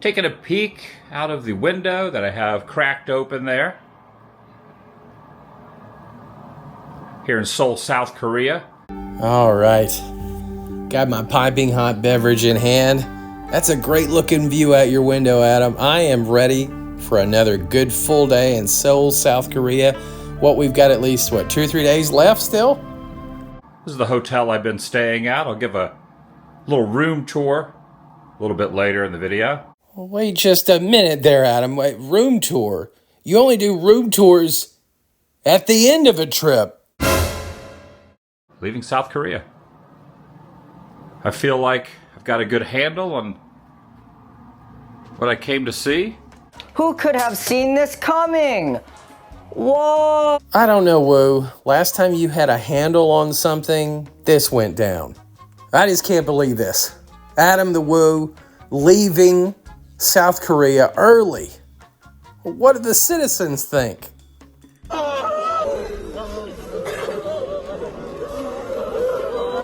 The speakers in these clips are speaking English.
taking a peek out of the window that I have cracked open there. Here in Seoul, South Korea. All right. Got my piping hot beverage in hand. That's a great looking view out your window, Adam. I am ready for another good full day in Seoul, South Korea. What, we've got at least, 2 or 3 days left still? This is the hotel I've been staying at. I'll give a little room tour a little bit later in the video. Wait just a minute there, Adam. Wait, room tour? You only do room tours at the end of a trip. Leaving South Korea. I feel like I've got a good handle on what I came to see. Who could have seen this coming? Whoa! I don't know, Woo. Last time you had a handle on something, this went down. I just can't believe this. Adam the Woo leaving South Korea early. What do the citizens think?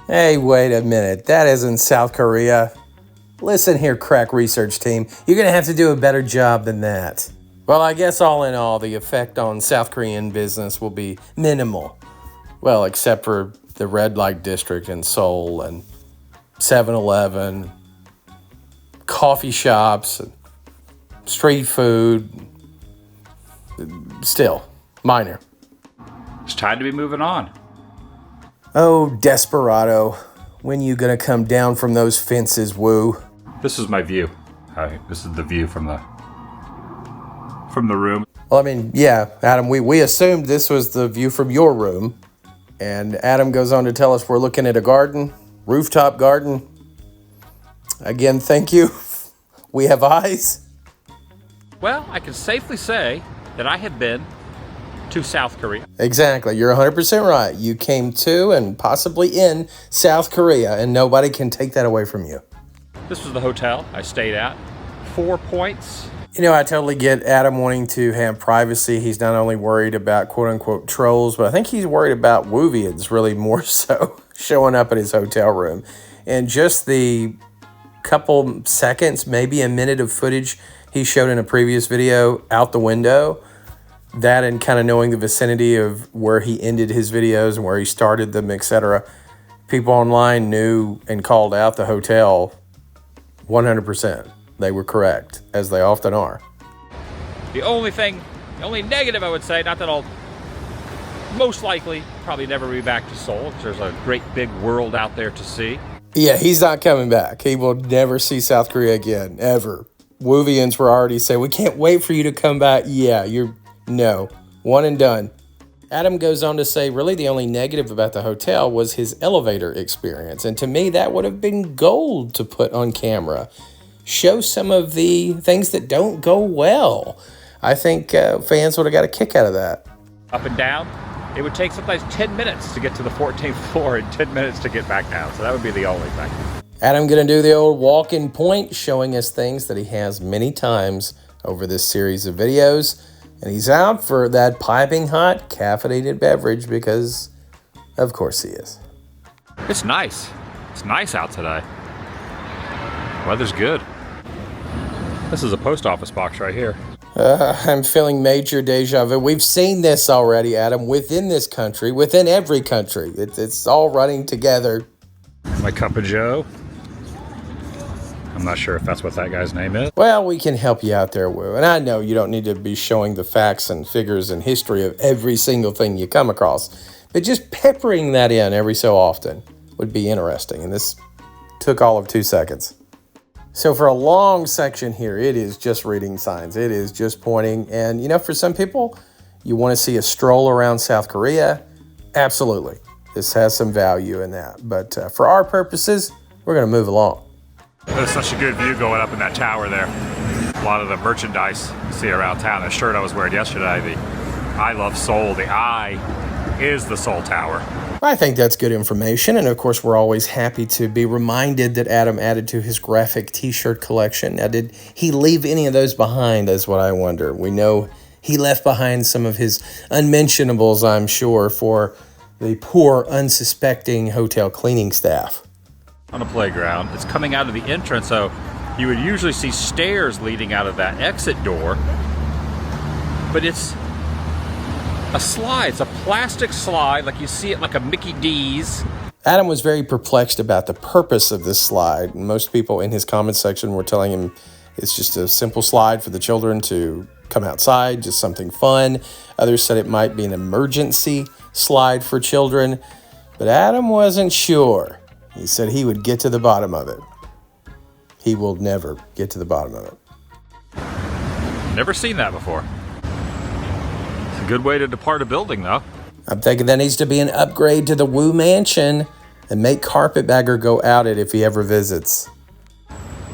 Hey, wait a minute. That isn't South Korea. Listen here, crack research team. You're going to have to do a better job than that. Well, I guess all in all, the effect on South Korean business will be minimal. Well, except for the red light district in Seoul and 7-Eleven, coffee shops, and street food. Still, minor. It's time to be moving on. Oh, desperado. When you gonna come down from those fences, Woo? This is my view. This is the view from the room. Well, I mean, yeah, Adam, we assumed this was the view from your room. And Adam goes on to tell us we're looking at a garden, rooftop garden. Again, thank you. We have eyes. Well, I can safely say that I have been to South Korea. Exactly. You're 100% right. You came to and possibly in South Korea, and nobody can take that away from you. This was the hotel I stayed at. 4 points. You know, I totally get Adam wanting to have privacy. He's not only worried about quote-unquote trolls, but I think he's worried about Woovians really more so showing up at his hotel room. And just the couple seconds, maybe a minute of footage he showed in a previous video out the window, that and kind of knowing the vicinity of where he ended his videos and where he started them, etc. People online knew and called out the hotel 100%. They were correct, as they often are. The only negative I would say, not that I'll most likely probably never be back to Seoul, because there's a great big world out there to see. Yeah, he's not coming back. He will never see South Korea again, ever. Woovians were already saying, we can't wait for you to come back. Yeah, no, one and done. Adam goes on to say, really the only negative about the hotel was his elevator experience. And to me, that would have been gold to put on camera. Show some of the things that don't go well. I think fans would have got a kick out of that. Up and down, it would take sometimes 10 minutes to get to the 14th floor and 10 minutes to get back down. So that would be the only thing. Adam going to do the old walk-in point, showing us things that he has many times over this series of videos. And he's out for that piping hot caffeinated beverage because, of course, he is. It's nice. It's nice out today. Weather's good. This is a post office box right here. I'm feeling major deja vu. We've seen this already, Adam, within this country, within every country. It's all running together. My cup of joe. I'm not sure if that's what that guy's name is. Well, we can help you out there, Woo. And I know you don't need to be showing the facts and figures and history of every single thing you come across. But just peppering that in every so often would be interesting. And this took all of 2 seconds. So for a long section here, it is just reading signs. It is just pointing. And, you know, for some people, you want to see a stroll around South Korea. Absolutely. This has some value in that. But for our purposes, we're going to move along. There's such a good view going up in that tower there. A lot of the merchandise you see around town. The shirt I was wearing yesterday, the I Love Seoul, the I is the Seoul Tower. I think that's good information, and of course we're always happy to be reminded that Adam added to his graphic t-shirt collection. Now, did he leave any of those behind, is what I wonder. We know he left behind some of his unmentionables, I'm sure, for the poor, unsuspecting hotel cleaning staff. On a playground, it's coming out of the entrance, so you would usually see stairs leading out of that exit door, but it's a slide. It's a plastic slide, like you see it like a Mickey D's. Adam was very perplexed about the purpose of this slide. Most people in his comment section were telling him it's just a simple slide for the children to come outside, just something fun. Others said it might be an emergency slide for children, but Adam wasn't sure. He said he would get to the bottom of it. He will never get to the bottom of it. Never seen that before. It's a good way to depart a building, though. I'm thinking that needs to be an upgrade to the Woo Mansion and make Carpetbagger go out it if he ever visits.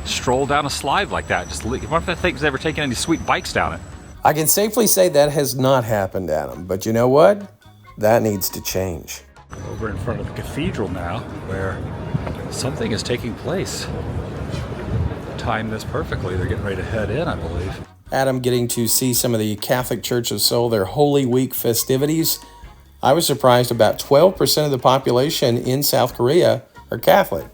Stroll down a slide like that. Just wonder if that thing's ever taken any sweet bikes down it. I can safely say that has not happened, Adam. But you know what? That needs to change. Over in front of the cathedral now, where something is taking place. Timed this perfectly. They're getting ready to head in, I believe. Adam getting to see some of the Catholic Church of Seoul, their Holy Week festivities. I was surprised about 12% of the population in South Korea are Catholic.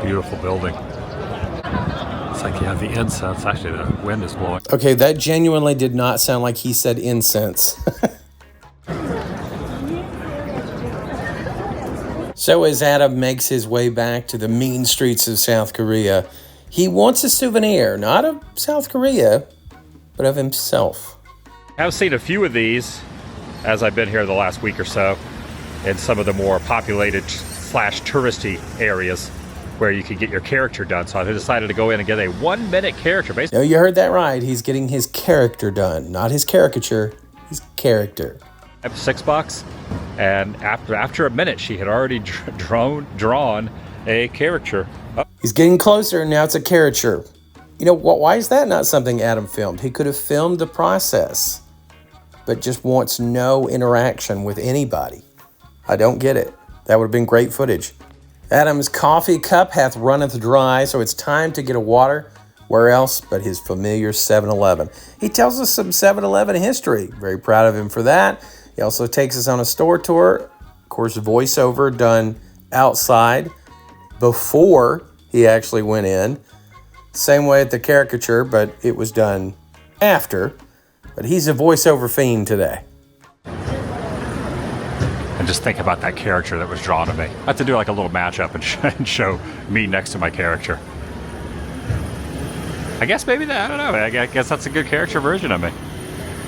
Beautiful building. It's like you have the incense. Actually, the wind is blowing. Okay, that genuinely did not sound like he said incense. So as Adam makes his way back to the mean streets of South Korea, he wants a souvenir, not of South Korea, but of himself. I've seen a few of these as I've been here the last week or so in some of the more populated / touristy areas where you could get your character done. So I decided to go in and get a 1-minute character. No, you heard that right. He's getting his character done, not his caricature, his character. $6, and after a minute, she had already drawn a caricature. He's getting closer, and now it's a caricature. You know, why is that not something Adam filmed? He could have filmed the process, but just wants no interaction with anybody. I don't get it. That would have been great footage. Adam's coffee cup hath runneth dry, so it's time to get a water. Where else but his familiar 7-Eleven? He tells us some 7-Eleven history. Very proud of him for that. He also takes us on a store tour. Of course, voiceover done outside before he actually went in. Same way at the caricature, but it was done after. But he's a voiceover fiend today. And just think about that character that was drawn to me. I have to do like a little matchup and show me next to my character. I guess maybe that, I don't know. I guess that's a good character version of me.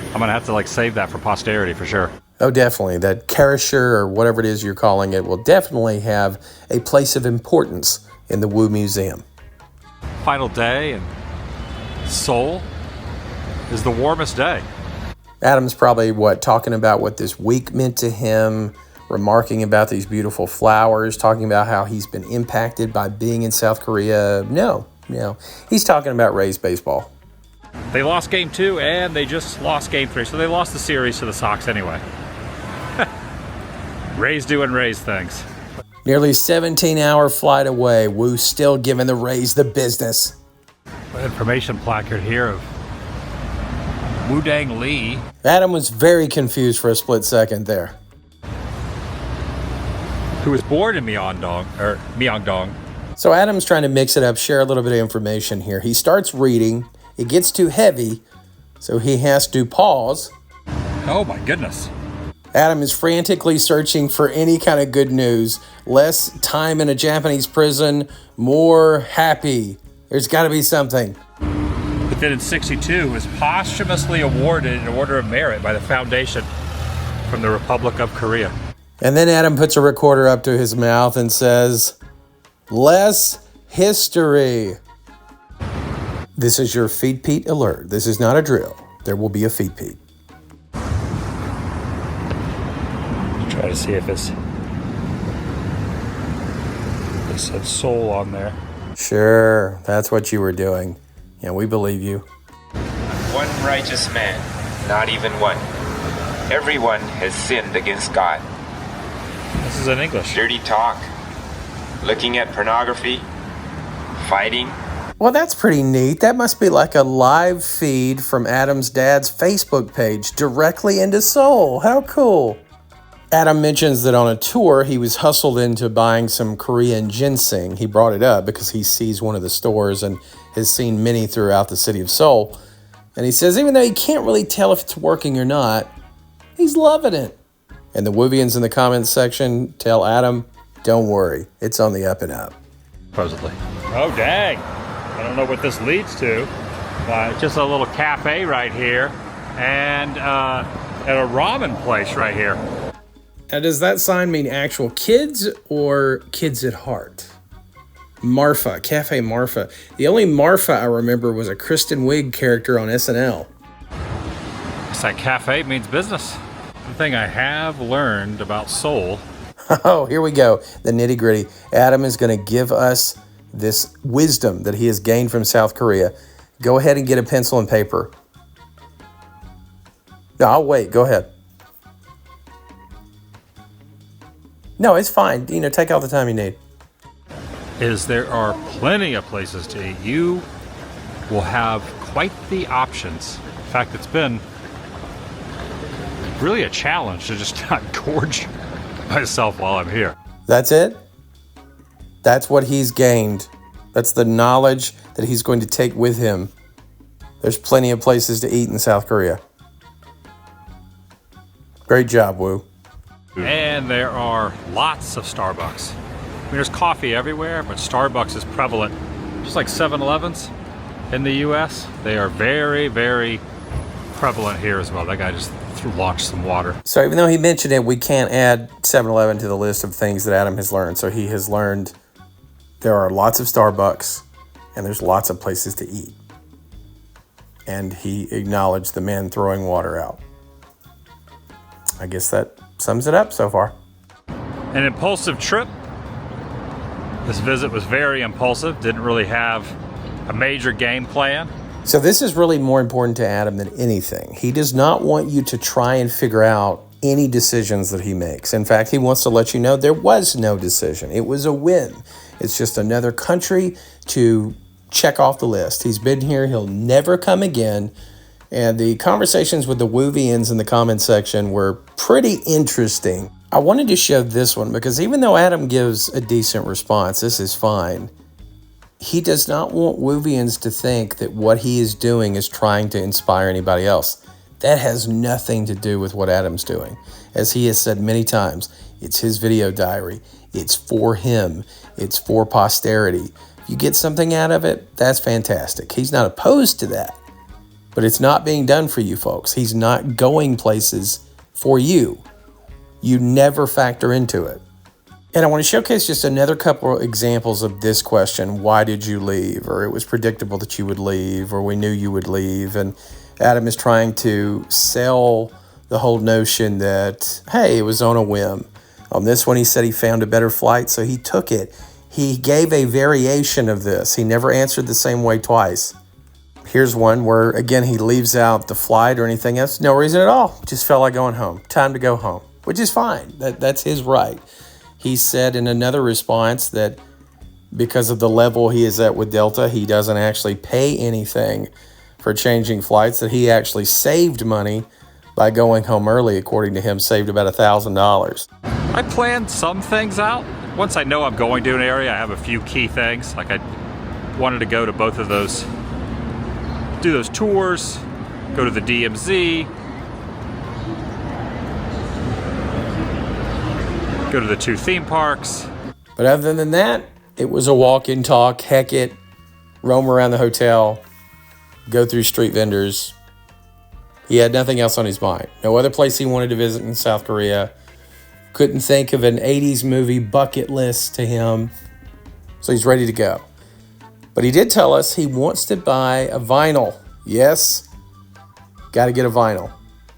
I'm going to have to like save that for posterity for sure. Oh, definitely. That caricature or whatever it is you're calling it will definitely have a place of importance in the Woo Museum. Final day in Seoul is the warmest day. Adam's probably, talking about what this week meant to him, remarking about these beautiful flowers, talking about how he's been impacted by being in South Korea. No. He's talking about Rays baseball. They lost game 2 and they just lost game 3, so they lost the series to the Sox anyway. Rays doing Rays things. Nearly 17-hour flight away, Woo still giving the Rays the business. Information placard here of Woo-Dang Lee. Adam was very confused for a split second there. Who was born in Myeongdong. So Adam's trying to mix it up, share a little bit of information here. He starts reading. It gets too heavy, so he has to pause. Oh my goodness. Adam is frantically searching for any kind of good news. Less time in a Japanese prison, more happy. There's got to be something. But then in '62 was posthumously awarded an Order of Merit by the Foundation from the Republic of Korea. And then Adam puts a recorder up to his mouth and says, "Less history." This is your Feed Pete alert. This is not a drill. There will be a Feed Pete. Try to see if it said soul on there. Sure, that's what you were doing. Yeah, we believe you. One righteous man, not even one. Everyone has sinned against God. This is in English. Dirty talk, looking at pornography, fighting. Well, that's pretty neat. That must be like a live feed from Adam's dad's Facebook page directly into Seoul. How cool. Adam mentions that on a tour, he was hustled into buying some Korean ginseng. He brought it up because he sees one of the stores and has seen many throughout the city of Seoul. And he says even though he can't really tell if it's working or not, he's loving it. And the Woovians in the comments section tell Adam, don't worry, it's on the up and up. Supposedly. Oh, dang. I don't know what this leads to. Just a little cafe right here and at a ramen place right here. Now, does that sign mean actual kids or kids at heart? Marfa, Cafe Marfa. The only Marfa I remember was a Kristen Wiig character on SNL. It's that cafe means business. The thing I have learned about Seoul. Oh, here we go. The nitty gritty. Adam is going to give us this wisdom that he has gained from South Korea. Go ahead and get a pencil and paper. No, I'll wait. Go ahead. No, it's fine. Take all the time you need. Is there are plenty of places to eat. You will have quite the options. In fact, it's been really a challenge to just not gorge myself while I'm here. That's it? That's what he's gained. That's the knowledge that he's going to take with him. There's plenty of places to eat in South Korea. Great job, Woo. And there are lots of Starbucks. I mean, there's coffee everywhere, but Starbucks is prevalent. Just like 7-Elevens in the US, they are very, very prevalent here as well. That guy just launched some water. So even though he mentioned it, we can't add 7-Eleven to the list of things that Adam has learned. So he has learned there are lots of Starbucks and there's lots of places to eat. And he acknowledged the man throwing water out. I guess that sums it up so far. An impulsive trip. This visit was very impulsive. Didn't really have a major game plan. So this is really more important to Adam than anything. He does not want you to try and figure out any decisions that he makes. In fact, he wants to let you know there was no decision. It was a win. It's just another country to check off the list. He's been here. He'll never come again. And the conversations with the Woovians in the comment section were pretty interesting. I wanted to show this one because even though Adam gives a decent response, this is fine. He does not want Woovians to think that what he is doing is trying to inspire anybody else. That has nothing to do with what Adam's doing. As he has said many times, it's his video diary. It's for him. It's for posterity. If you get something out of it, that's fantastic. He's not opposed to that. But it's not being done for you folks. He's not going places for you. You never factor into it. And I want to showcase just another couple of examples of this question. Why did you leave? Or it was predictable that you would leave, or we knew you would leave. And Adam is trying to sell the whole notion that, hey, it was on a whim. On this one, he said he found a better flight, so he took it. He gave a variation of this. He never answered the same way twice. Here's one where, again, he leaves out the flight or anything else. No reason at all. Just felt like going home. Time to go home, which is fine. That's his right. He said in another response that because of the level he is at with Delta, he doesn't actually pay anything for changing flights, that he actually saved money by going home early, according to him, saved about $1,000. I planned some things out. Once I know I'm going to an area, I have a few key things. Like I wanted to go to both of those, do those tours, go to the DMZ, go to the 2 theme parks. But other than that, it was a walk and talk, heck it, roam around the hotel, go through street vendors. He had nothing else on his mind. No other place he wanted to visit in South Korea. Couldn't think of an 80s movie bucket list to him. So he's ready to go. But he did tell us he wants to buy a vinyl. Yes, got to get a vinyl.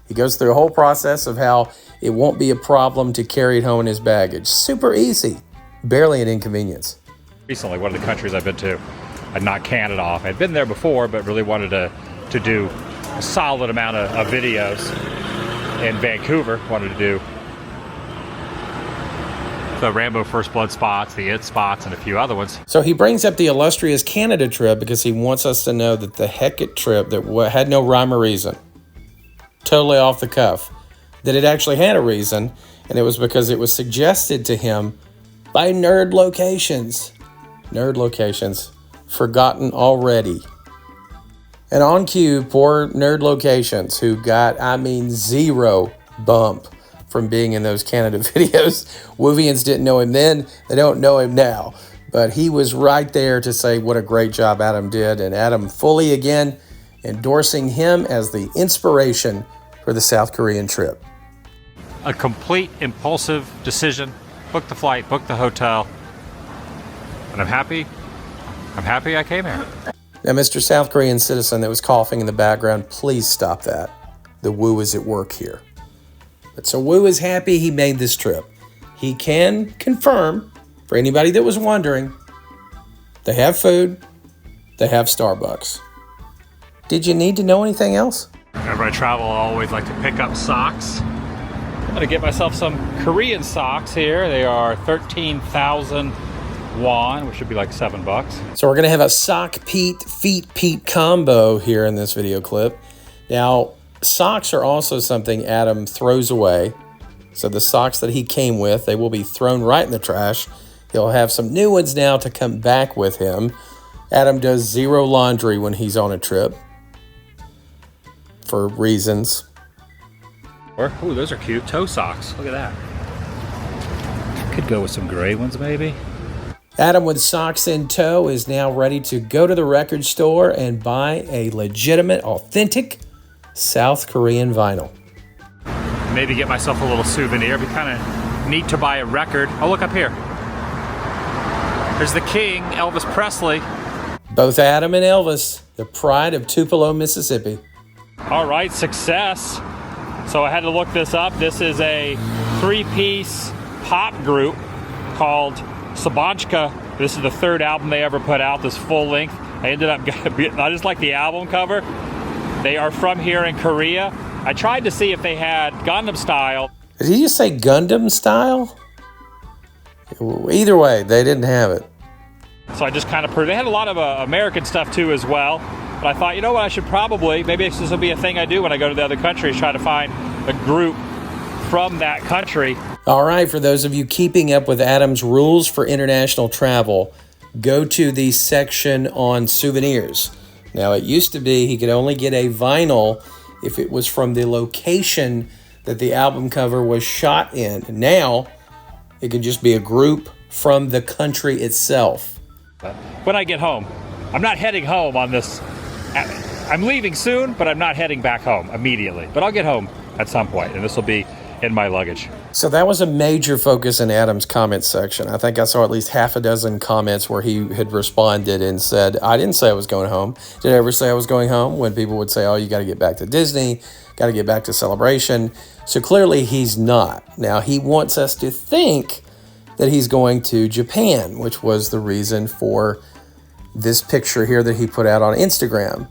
He goes through a whole process of how it won't be a problem to carry it home in his baggage. Super easy, barely an inconvenience. Recently, one of the countries I've been to, I'd knocked Canada off. I'd been there before, but really wanted to do a solid amount of videos in Vancouver. Wanted to do the Rambo First Blood spots, the It spots, and a few other ones. So he brings up the illustrious Canada trip because he wants us to know that the Hecate trip that had no rhyme or reason, totally off the cuff, that it actually had a reason, And it was because it was suggested to him by Nerd Locations. Nerd Locations. Forgotten already. And on cue, poor Nerd Locations, who got, zero bump from being in those Canada videos. Woovians didn't know him then. They don't know him now. But he was right there to say what a great job Adam did. And Adam fully, again, endorsing him as the inspiration for the South Korean trip. A complete impulsive decision. Book the flight, book the hotel. And I'm happy. I'm happy I came here. Now, Mr. South Korean citizen that was coughing in the background, please stop that. The Woo is at work here. But so Woo is happy he made this trip. He can confirm, for anybody that was wondering, they have food, they have Starbucks. Did you need to know anything else? Whenever I travel, I always like to pick up socks. I'm gonna get myself some Korean socks here. They are 13,000 won, which should be like $7. So we're gonna have a sock Pete, feet Pete combo here in this video clip. Now, socks are also something Adam throws away. So the socks that he came with, they will be thrown right in the trash. He'll have some new ones now to come back with him. Adam does zero laundry when he's on a trip. For reasons. Ooh, those are cute. Toe socks. Look at that. Could go with some gray ones, maybe. Adam with socks in tow is now ready to go to the record store and buy a legitimate, authentic South Korean vinyl. Maybe get myself a little souvenir. It'd be kind of neat to buy a record. Oh, look up here. There's the king, Elvis Presley. Both Adam and Elvis, the pride of Tupelo, Mississippi. All right, success. So I had to look this up. This is a three-piece pop group called Sabanchka. This is the third album they ever put out, this full length. I ended up, I just like the album cover. They are from here in Korea. I tried to see if they had Gundam Style. Did he just say Gundam Style? Either way, they didn't have it. So I just kind of, they had a lot of American stuff too as well. But I thought, you know what, I should probably, maybe this will be a thing I do when I go to the other countries, try to find a group from that country. All right, for those of you keeping up with Adam's rules for international travel, go to the section on souvenirs. Now, it used to be he could only get a vinyl if it was from the location that the album cover was shot in. Now, it can just be a group from the country itself. When I get home, I'm not heading home on this. I'm leaving soon, but I'm not heading back home immediately. But I'll get home at some point, and this will be in my luggage. So that was a major focus in Adam's comment section. I think I saw at least half a dozen comments where he had responded and said, I didn't say I was going home. Did I ever say I was going home? When people would say, oh, you got to get back to Disney, got to get back to Celebration. So clearly he's not. Now, he wants us to think that he's going to Japan, which was the reason for this picture here that he put out on Instagram.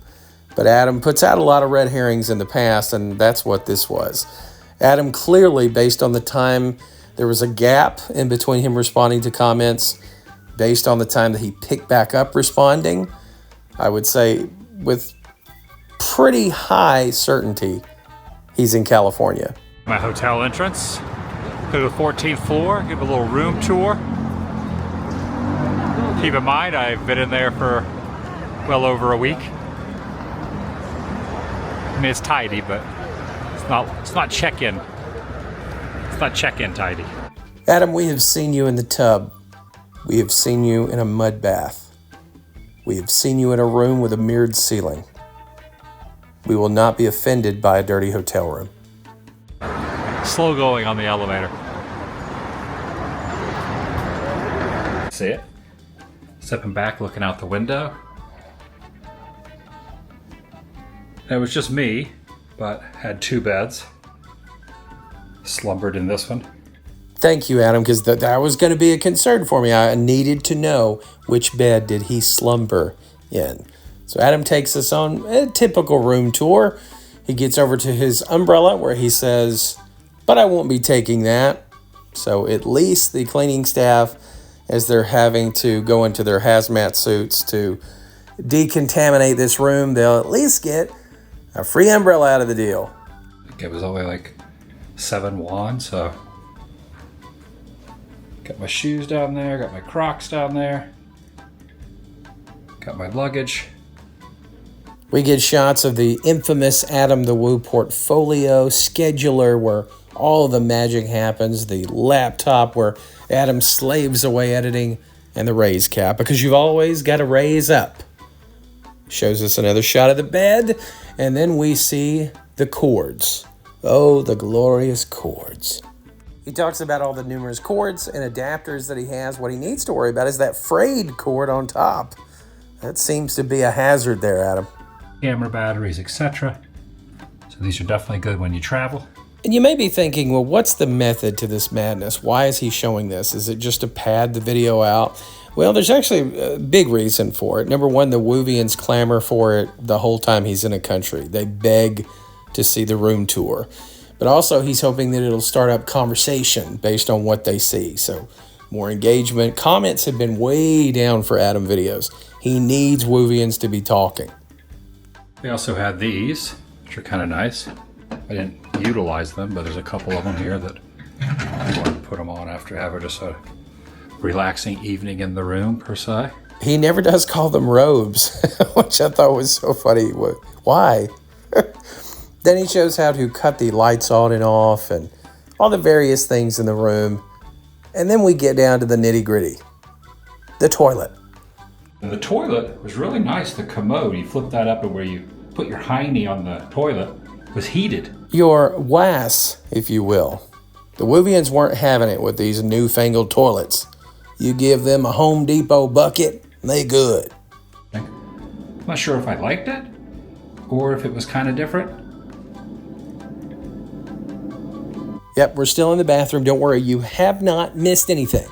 But Adam puts out a lot of red herrings in the past, and that's what this was. Adam clearly, based on the time, there was a gap in between him responding to comments, based on the time that he picked back up responding, I would say with pretty high certainty, he's in California. My hotel entrance. Go to the 14th floor, give a little room tour. Keep in mind, I've been in there for well over a week. I mean, it's tidy, but it's not check-in. It's not check-in tidy. Adam, we have seen you in the tub. We have seen you in a mud bath. We have seen you in a room with a mirrored ceiling. We will not be offended by a dirty hotel room. Slow going on the elevator. See it? Stepping back, looking out the window. It was just me, but had two beds. Slumbered in this one. Thank you, Adam, because that was going to be a concern for me. I needed to know which bed did he slumber in. So Adam takes us on a typical room tour. He gets over to his umbrella where he says, but I won't be taking that. So at least the cleaning staff, as they're having to go into their hazmat suits to decontaminate this room, they'll at least get a free umbrella out of the deal. I think it was only like 7 won, so Got my shoes down there, got my Crocs down there. Got my luggage. We get shots of the infamous Adam the Woo portfolio scheduler where all of the magic happens, the laptop where Adam slaves away editing, and the raise cap, because you've always got to raise up. Shows us another shot of the bed, and then we see the cords. Oh, the glorious cords. He talks about all the numerous cords and adapters that he has. What he needs to worry about is that frayed cord on top. That seems to be a hazard there, Adam. Camera batteries, etc. So these are definitely good when you travel. And you may be thinking, well, what's the method to this madness? Why is he showing this? Is it just to pad the video out? Well, there's actually a big reason for it. Number one, the Woovians clamor for it the whole time he's in a country. They beg to see the room tour. But also, he's hoping that it'll start up conversation based on what they see. So, more engagement. Comments have been way down for Adam videos. He needs Woovians to be talking. We also had these, which are kind of nice. I didn't utilize them, but there's a couple of them here that I wanted to put them on after having just a relaxing evening in the room, per se. He never does call them robes, which I thought was so funny. Why? Then he shows how to cut the lights on and off and all the various things in the room. And then we get down to the nitty-gritty. The toilet. And the toilet was really nice. The commode, you flip that up and where you put your hiney on the toilet was heated. Your WAS, if you will. The Woovians weren't having it with these newfangled toilets. You give them a Home Depot bucket, they good. I'm not sure if I liked it or if it was kind of different. Yep, we're still in the bathroom. Don't worry, you have not missed anything.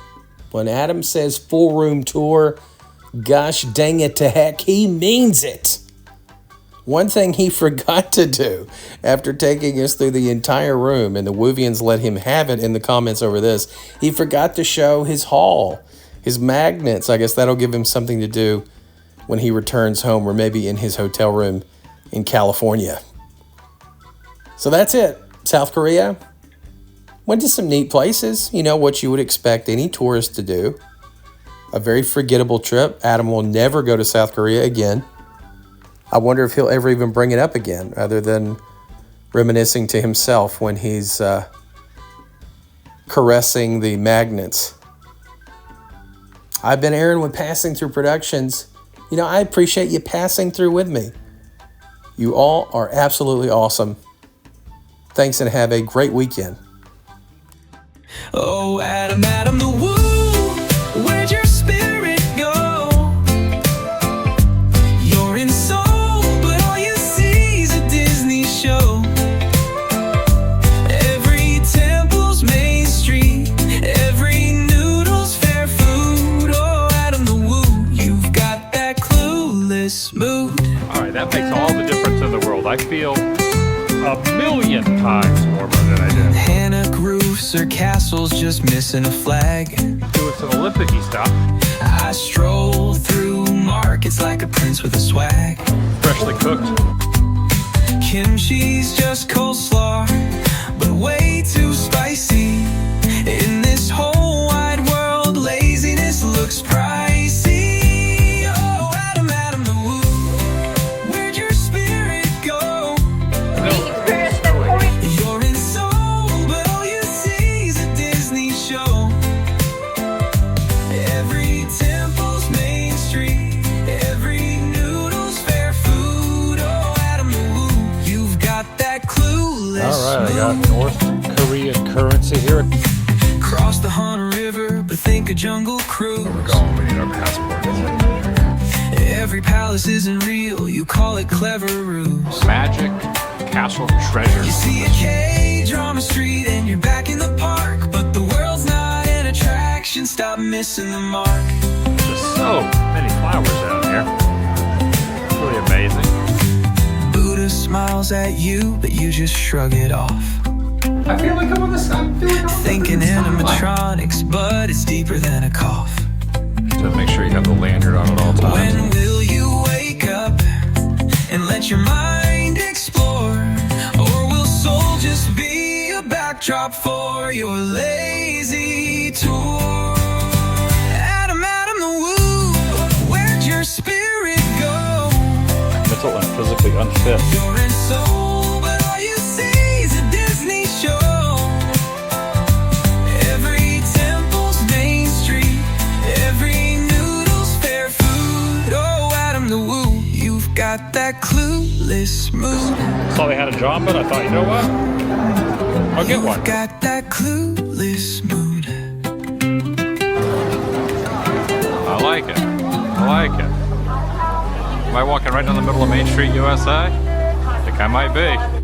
When Adam says full room tour, gosh dang it to heck, he means it. One thing he forgot to do after taking us through the entire room, and the Woovians let him have it in the comments over this, he forgot to show his haul, his magnets. I guess that'll give him something to do when he returns home, or maybe in his hotel room in California. So that's it. South Korea. Went to some neat places. You know, what you would expect any tourist to do. A very forgettable trip. Adam will never go to South Korea again. I wonder if he'll ever even bring it up again, other than reminiscing to himself when he's caressing the magnets. I've been Aaron with Passing Through Productions. You know, I appreciate you passing through with me. You all are absolutely awesome. Thanks, and have a great weekend. Oh, Adam, Adam the Woo, where'd your spirit go? You're in Seoul, but all you see is a Disney show. Every temple's Main Street, every noodle's fair food. Oh, Adam the Woo, you've got that clueless mood. All right, that makes all the difference in the world. I feel a million times warmer than I did. Hannock roofs or castles just missing a flag. Doing some Olympic-y stuff. I stroll through markets like a prince with a swag. Freshly cooked. Kimchi's just coleslaw, but way too spicy. In this whole wide world, laziness looks pricey. Oh, Adam, Adam the Woo, where'd your spirit go? You're in Seoul, but all you see is a Disney show. Every temple's Main Street, every noodle's fair food. Oh, Adam the Woo, you've got that clueless All right, I got mood. North Korean currency here. Cross the Han River, but think a Jungle Cruise. We're going, we need our passport. Every palace isn't real, you call it clever ruse. Magic, castle, treasure. You see a K-drama street and you're back in the park, but the world's not an attraction, stop missing the mark. There's so many flowers down here. It's really amazing. Buddha smiles at you, but you just shrug it off. I feel like I'm on the side. Thinking animatronics, but it's deeper than a cough. So make sure you have the lanyard on at all times. When will you wake up and let your mind explore? Or will soul just be a backdrop for your lazy tour? physically unfit. You're in Seoul, but all you see is a Disney show. Every temple's Main Street, every noodle's fair food. Oh, Adam the Woo, you've got that clueless mood. Saw they had a job, but I thought, you know what? I'll get one. You've got that clueless mood. I like it. I like it. Am I walking right down the middle of Main Street, USA? I think I might be.